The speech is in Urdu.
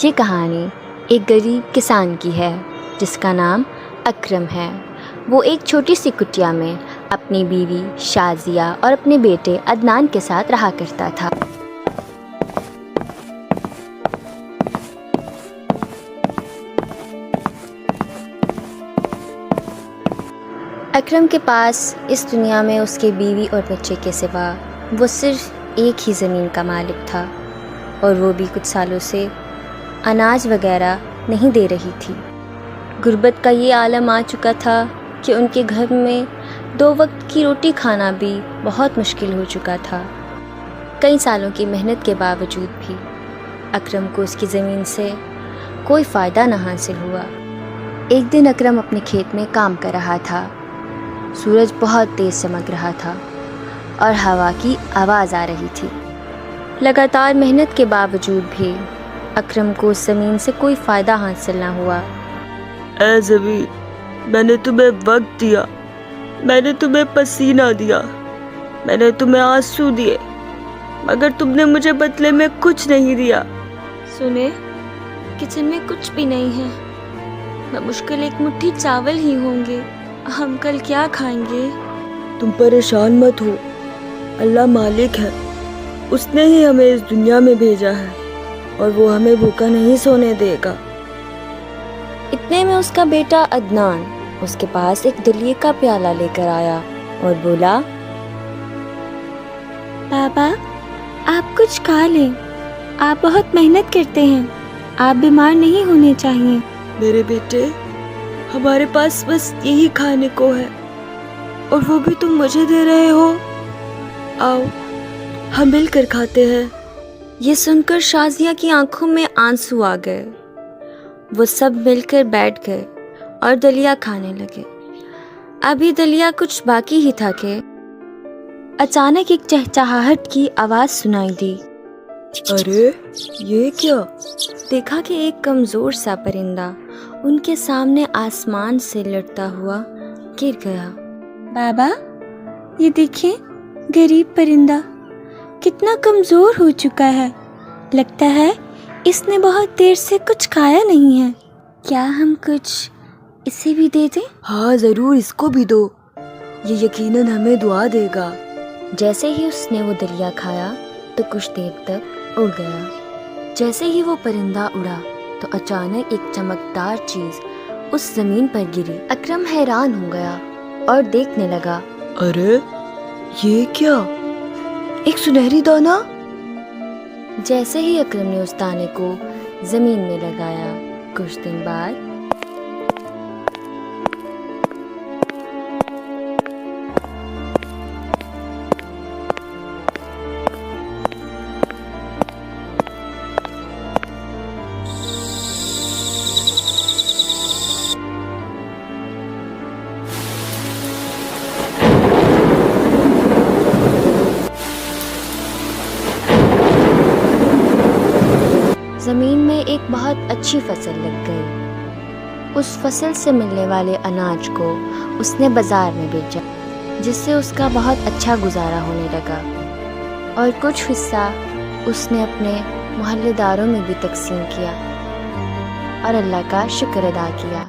یہ کہانی ایک غریب کسان کی ہے جس کا نام اکرم ہے۔ وہ ایک چھوٹی سی کٹیا میں اپنی بیوی شازیہ اور اپنے بیٹے عدنان کے ساتھ رہا کرتا تھا۔ اکرم کے پاس اس دنیا میں اس کے بیوی اور بچے کے سوا وہ صرف ایک ہی زمین کا مالک تھا، اور وہ بھی کچھ سالوں سے اناج وغیرہ نہیں دے رہی تھی۔ غربت کا یہ عالم آ چکا تھا کہ ان کے گھر میں 2 وقت کی روٹی کھانا بھی بہت مشکل ہو چکا تھا۔ کئی سالوں کی محنت کے باوجود بھی اکرم کو اس کی زمین سے کوئی فائدہ نہ حاصل ہوا۔ ایک دن اکرم اپنے کھیت میں کام کر رہا تھا۔ سورج بہت تیز چمک رہا تھا اور ہوا کی آواز آ رہی تھی۔ لگاتار محنت کے باوجود بھی اکرم کو اس زمین سے کوئی فائدہ حاصل نہ ہوا۔ اے زمین، میں نے تمہیں وقت دیا، میں نے تمہیں پسینہ دیا، میں نے تمہیں آنسو دیے، مگر تم نے مجھے بدلے میں کچھ نہیں دیا۔ سنے، کچن میں کچھ بھی نہیں ہے، بمشکل ایک مٹھی چاول ہی ہوں گے، ہم کل کیا کھائیں گے؟ تم پریشان مت ہو، اللہ مالک ہے، اس نے ہی ہمیں اس دنیا میں بھیجا ہے اور وہ ہمیں بھوکا نہیں سونے دے گا۔ اتنے میں اس کا بیٹا عدنان اس کے پاس ایک دلیے کا پیالہ لے کر آیا اور بولا، بابا، آپ کچھ کھا لیں، آپ بہت محنت کرتے ہیں، آپ بیمار نہیں ہونے چاہیے۔ میرے بیٹے، ہمارے پاس بس یہی کھانے کو ہے اور وہ بھی تم مجھے دے رہے ہو، آؤ ہم مل کر کھاتے ہیں۔ یہ سن کر شازیہ کی آنکھوں میں آنسو آ گئے۔ وہ سب مل کر بیٹھ گئے اور دلیا کھانے لگے۔ ابھی دلیا کچھ باقی ہی تھا کہ اچانک ایک چہچہاہٹ کی آواز سنائی دی۔ ارے یہ کیا؟ دیکھا کہ ایک کمزور سا پرندہ ان کے سامنے آسمان سے لڑتا ہوا گر گیا۔ بابا، یہ دیکھیں، غریب پرندہ کتنا کمزور ہو چکا ہے، لگتا ہے اس نے بہت دیر سے کچھ کھایا نہیں ہے۔ کیا ہم کچھ اسے بھی دے دیں؟ ہاں ضرور، اس کو بھی دو، یہ یقیناً ہمیں دعا دے گا۔ جیسے ہی اس نے وہ دلیا کھایا تو کچھ دیر تک اڑ گیا۔ جیسے ہی وہ پرندہ اڑا تو اچانک ایک چمکدار چیز اس زمین پر گری۔ اکرم حیران ہو گیا اور دیکھنے لگا۔ ارے یہ کیا؟ ایک سنہری دانہ؟ جیسے ہی اکرم نے اس دانے کو زمین میں لگایا، کچھ دن بعد زمین میں ایک بہت اچھی فصل لگ گئی۔ اس فصل سے ملنے والے اناج کو اس نے بازار میں بیچا، جس سے اس کا بہت اچھا گزارا ہونے لگا، اور کچھ حصہ اس نے اپنے محلے داروں میں بھی تقسیم کیا اور اللہ کا شکر ادا کیا۔